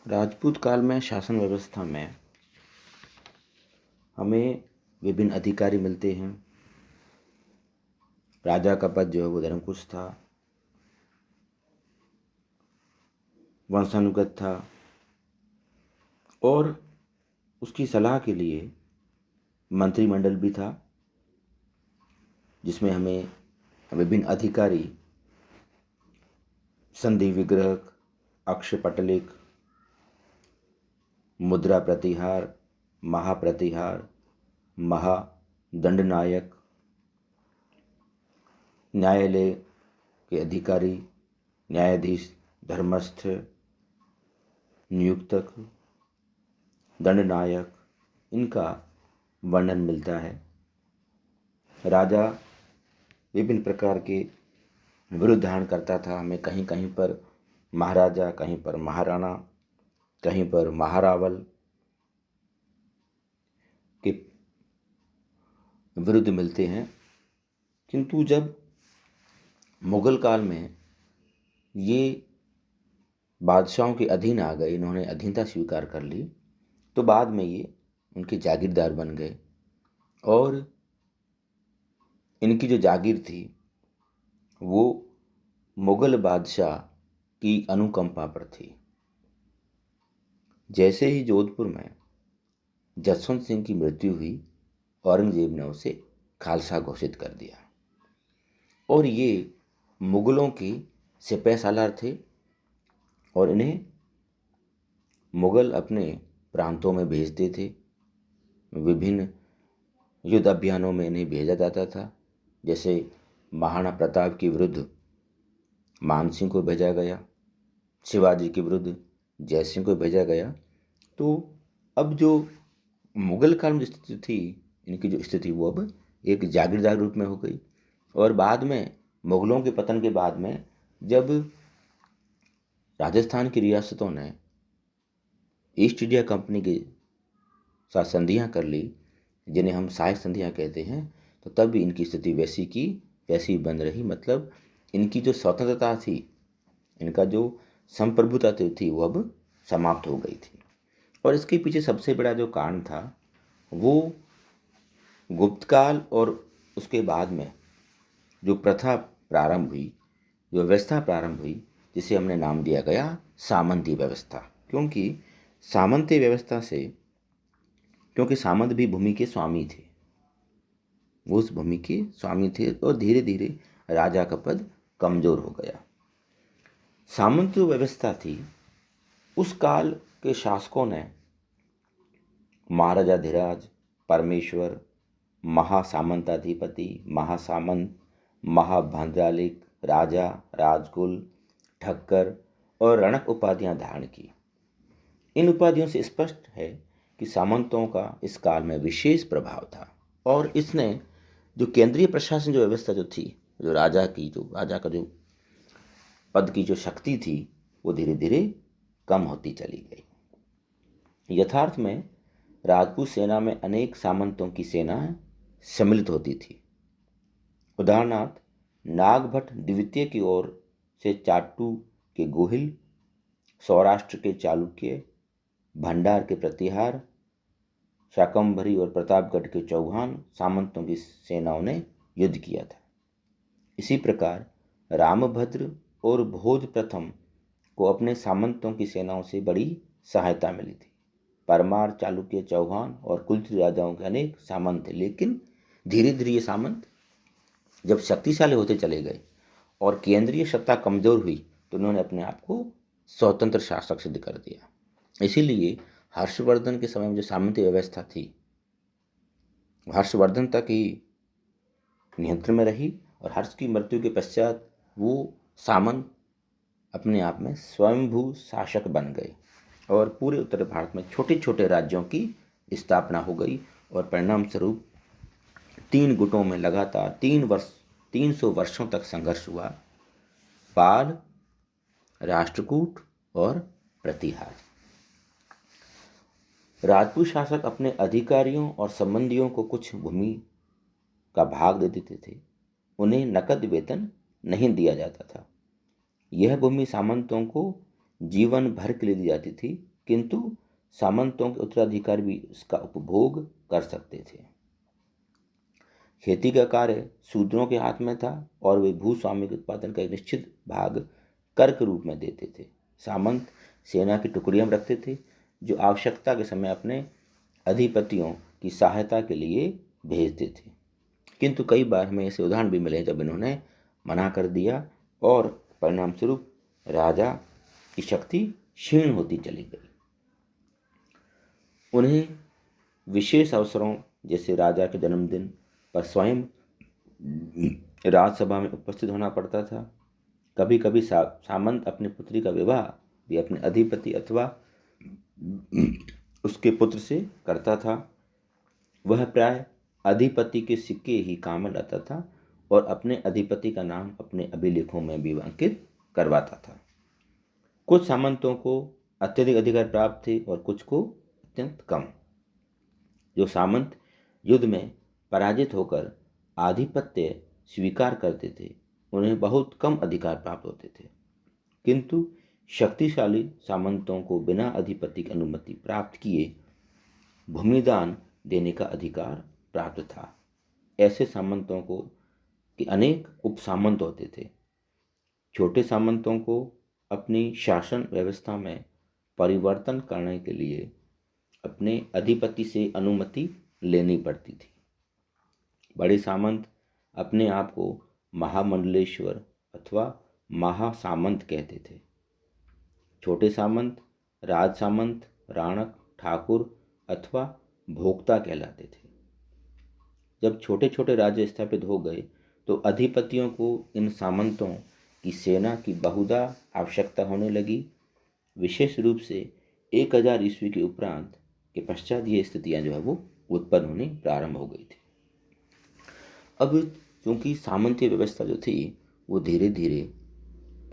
राजपूत काल में शासन व्यवस्था में हमें विभिन्न अधिकारी मिलते हैं। राजा का पद जो है वो धर्मकुश था, वंशानुगत था और उसकी सलाह के लिए मंत्रिमंडल भी था, जिसमें हमें विभिन्न अधिकारी संधि विग्रहक, अक्षपटलिक, मुद्रा प्रतिहार, महाप्रतिहार, महादंडनायक, न्यायालय के अधिकारी, न्यायाधीश, धर्मस्थ, नियुक्तक, दंडनायक, इनका वर्णन मिलता है। राजा विभिन्न प्रकार के विरुद्ध धारण करता था। हमें कहीं कहीं पर महाराजा, कहीं पर महाराणा, कहीं पर महारावल के विरुद्ध मिलते हैं। किंतु जब मुगल काल में ये बादशाहों के अधीन आ गए, इन्होंने अधीनता स्वीकार कर ली, तो बाद में ये उनके जागीरदार बन गए और इनकी जो जागीर थी वो मुगल बादशाह की अनुकंपा पर थी। जैसे ही जोधपुर में जसवंत सिंह की मृत्यु हुई, औरंगजेब ने उसे खालसा घोषित कर दिया और ये मुगलों की सिपह सालार थे और इन्हें मुगल अपने प्रांतों में भेजते थे। विभिन्न युद्ध अभियानों में इन्हें भेजा जाता था। जैसे महाराणा प्रताप के विरुद्ध मानसिंह को भेजा गया, शिवाजी के विरुद्ध जयसिंह को भेजा गया। तो अब जो मुगल काल में स्थिति थी, इनकी जो स्थिति वो अब एक जागीरदार रूप में हो गई। और बाद में मुगलों के पतन के बाद में जब राजस्थान की रियासतों ने ईस्ट इंडिया कंपनी के साथ संधियाँ कर ली, जिन्हें हम सहायक संधियाँ कहते हैं, तो तब भी इनकी स्थिति वैसी की वैसी बन रही। मतलब इनकी जो स्वतंत्रता थी, इनका जो संप्रभुता थी वो अब समाप्त हो गई थी। और इसके पीछे सबसे बड़ा जो कारण था वो गुप्त काल और उसके बाद में जो प्रथा प्रारंभ हुई, जो व्यवस्था प्रारंभ हुई, जिसे हमने नाम दिया गया सामंती व्यवस्था। क्योंकि सामंत भी भूमि के स्वामी थे, वो उस भूमि के स्वामी थे और धीरे धीरे राजा का पद कमजोर हो गया। सामंत जो व्यवस्था थी, उस काल के शासकों ने महाराजाधिराज, परमेश्वर, महासामंताधिपति, महासामंत, महाभद्रालिक, राजा, राजकुल, ठक्कर और रणक उपाधियां धारण की। इन उपाधियों से स्पष्ट है कि सामंतों का इस काल में विशेष प्रभाव था और इसने जो केंद्रीय प्रशासन जो व्यवस्था जो थी, जो राजा का जो पद की जो शक्ति थी, वो धीरे धीरे कम होती चली गई। यथार्थ में राजपूत सेना में अनेक सामंतों की सेनाएं सम्मिलित होती थी। उदाहरणार्थ नागभट्ट द्वितीय की ओर से चाटू के गोहिल, सौराष्ट्र के चालुक्य, भंडार के प्रतिहार, शाकंभरी और प्रतापगढ़ के चौहान सामंतों की सेनाओं ने युद्ध किया था। इसी प्रकार रामभद्र और भोज प्रथम को अपने सामंतों की सेनाओं से बड़ी सहायता मिली थी। परमार, चालुक्य, चौहान और कुलचित राजाओं के अनेक सामंत थे, लेकिन धीरे धीरे ये सामंत जब शक्तिशाली होते चले गए और केंद्रीय सत्ता कमजोर हुई, तो उन्होंने अपने आप को स्वतंत्र शासक सिद्ध कर दिया। इसीलिए हर्षवर्धन के समय में जो सामंती व्यवस्था थी, हर्षवर्धन तक ही नियंत्रण में रही और हर्ष की मृत्यु के पश्चात वो सामंत अपने आप में स्वयंभू शासक बन गए और पूरे उत्तर भारत में छोटे छोटे राज्यों की स्थापना हो गई और परिणाम स्वरूप 3 गुटों में लगातार 300 वर्षों तक संघर्ष हुआ। पाल, राष्ट्रकूट और प्रतिहार। राजपूत शासक अपने अधिकारियों और संबंधियों को कुछ भूमि का भाग दे देते थे। उन्हें नकद वेतन नहीं दिया जाता था। यह भूमि सामंतों को जीवन भर के लिए दी जाती थी किंतु सामंतों के उत्तराधिकारी भी इसका उपभोग कर सकते थे। खेती का कार्य शूद्रों के हाथ में था और वे भूस्वामी के उत्पादन का एक निश्चित भाग कर के रूप में देते थे। सामंत सेना की टुकड़ियां रखते थे जो आवश्यकता के समय अपने अधिपतियों की सहायता के लिए भेजते थे। किंतु कई बार हमें ऐसे उदाहरण भी मिले जब इन्होंने मना कर दिया और परिणाम स्वरूप राजा की शक्ति क्षीण होती चली गई। उन्हें विशेष अवसरों जैसे राजा के जन्मदिन पर स्वयं राजसभा में उपस्थित होना पड़ता था। कभी कभी सामंत अपनी पुत्री का विवाह भी अपने अधिपति अथवा उसके पुत्र से करता था। वह प्राय अधिपति के सिक्के ही काम में लाता था और अपने अधिपति का नाम अपने अभिलेखों में भी अंकित करवाता था। कुछ सामंतों को अत्यधिक अधिकार प्राप्त थे और कुछ को अत्यंत कम। जो सामंत युद्ध में पराजित होकर आधिपत्य स्वीकार करते थे उन्हें बहुत कम अधिकार प्राप्त होते थे, किंतु शक्तिशाली सामंतों को बिना अधिपति की अनुमति प्राप्त किए भूमिदान देने का अधिकार प्राप्त था। ऐसे सामंतों को कि अनेक उपसामंत होते थे। छोटे सामंतों को अपनी शासन व्यवस्था में परिवर्तन करने के लिए अपने अधिपति से अनुमति लेनी पड़ती थी। बड़े सामंत अपने आप को महामंडलेश्वर अथवा महासामंत कहते थे। छोटे सामंत राज सामंत, राणक, ठाकुर अथवा भोक्ता कहलाते थे। जब छोटे छोटे राज्य स्थापित हो गए तो अधिपतियों को इन सामंतों की सेना की बहुधा आवश्यकता होने लगी। विशेष रूप से 1000 ईस्वी के उपरांत के पश्चात ये स्थितियां जो है वो उत्पन्न होनी प्रारंभ हो गई थी। अब क्योंकि सामंतीय व्यवस्था जो थी वो धीरे धीरे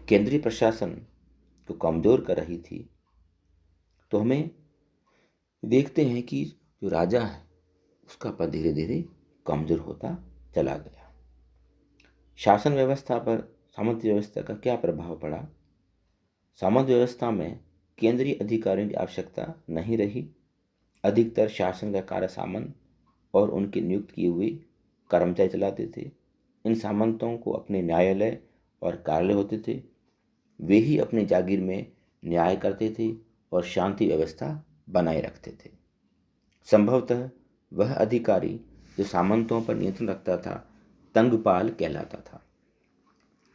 केंद्रीय प्रशासन को कमजोर कर रही थी, तो हमें देखते हैं कि जो राजा है उसका पद धीरे धीरे कमजोर होता चला गया। शासन व्यवस्था पर सामंत व्यवस्था का क्या प्रभाव पड़ा? सामंत व्यवस्था में केंद्रीय अधिकारियों की आवश्यकता नहीं रही। अधिकतर शासन का कार्य सामंत और उनके नियुक्त किए हुए कर्मचारी चलाते थे। इन सामंतों को अपने न्यायालय और कार्यालय होते थे। वे ही अपनी जागीर में न्याय करते थे और शांति व्यवस्था बनाए रखते थे। संभवतः वह अधिकारी जो सामंतों पर नियंत्रण रखता था तंगपाल कहलाता था।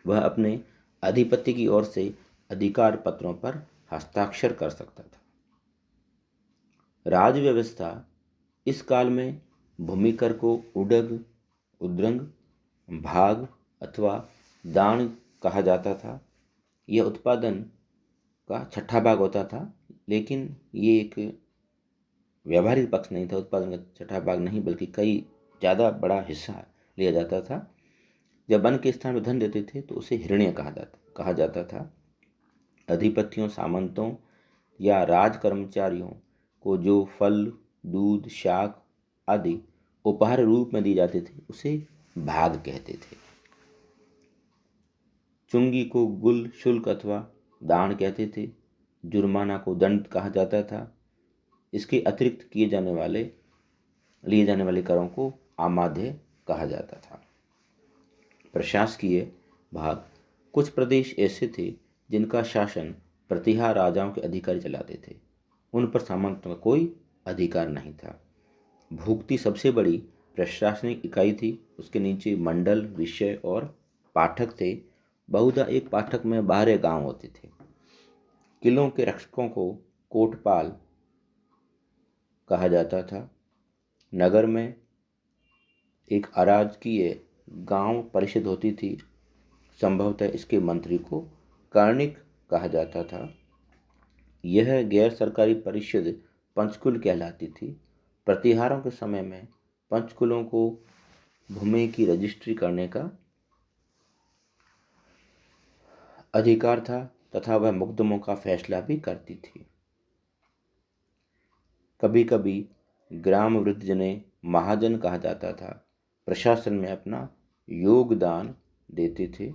वह अपने अधिपति की ओर से अधिकार पत्रों पर हस्ताक्षर कर सकता था। राज व्यवस्था इस काल में भूमिकर को उडग, उद्रंग, भाग अथवा दान कहा जाता था। यह उत्पादन का छठा भाग होता था, लेकिन ये एक व्यावहारिक पक्ष नहीं था। उत्पादन का छठा भाग नहीं बल्कि कई ज़्यादा बड़ा हिस्सा लिया जाता था। जब अन्न के स्थान में धन देते थे तो उसे हिरण्य कहा जाता था। अधिपतियों, सामंतों या राज कर्मचारियों को जो फल, दूध, शाक आदि उपहार रूप में दिए जाते थे उसे भाग कहते थे। चुंगी को गुल, शुल्क अथवा दान कहते थे। जुर्माना को दंड कहा जाता था। इसके अतिरिक्त लिए जाने वाले करों को आमाध्य कहा जाता था। प्रशासकीय भाग कुछ प्रदेश ऐसे थे जिनका शासन प्रतिहार राजाओं के अधिकारी चलाते थे। उन पर सामंतों का कोई अधिकार नहीं था। भुक्ति सबसे बड़ी प्रशासनिक इकाई थी। उसके नीचे मंडल, विषय और पाठक थे। बहुधा एक पाठक में 12 गांव होते थे। किलों के रक्षकों को कोटपाल कहा जाता था। नगर में एक अराजकीय गांव परिषद होती थी। संभवतः इसके मंत्री को कर्णिक कहा जाता था। यह गैर सरकारी परिषद पंचकुल कहलाती थी। प्रतिहारों के समय में पंचकुलों को भूमि की रजिस्ट्री करने का अधिकार था तथा वह मुकदमों का फैसला भी करती थी। कभी कभी ग्राम वृद्ध जिन्हें महाजन कहा जाता था प्रशासन में अपना योगदान देते थे।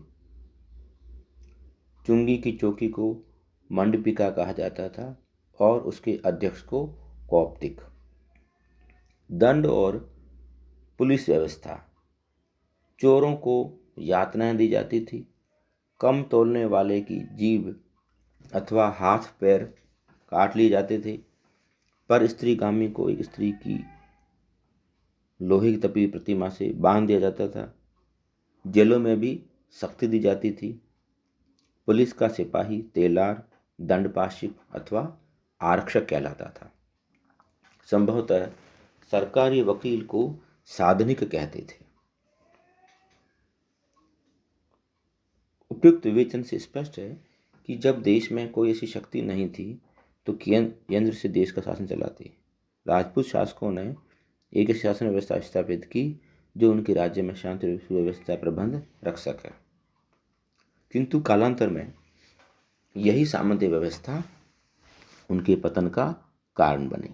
चुंगी की चौकी को मंडपिका कहा जाता था और उसके अध्यक्ष को कौप्तिक। दंड और पुलिस व्यवस्था। चोरों को यातनाएं दी जाती थी। कम तोलने वाले की जीभ अथवा हाथ पैर काट लिए जाते थे। पर स्त्रीगामी को एक स्त्री की लोहे की तपी प्रतिमा से बांध दिया जाता था। जेलों में भी सख्ती दी जाती थी। पुलिस का सिपाही तेलार, दंडपाशिक अथवा आरक्षक कहलाता था। संभवतः सरकारी वकील को साधनिक कहते थे। उपयुक्त विवेचन से स्पष्ट है कि जब देश में कोई ऐसी शक्ति नहीं थी तो केंद्र से देश का शासन चलाते। राजपूत शासकों ने एक शासन व्यवस्था स्थापित की जो उनके राज्य में शांति व्यवस्था प्रबंध रख सके। किंतु कालांतर में यही सामंती व्यवस्था उनके पतन का कारण बनी।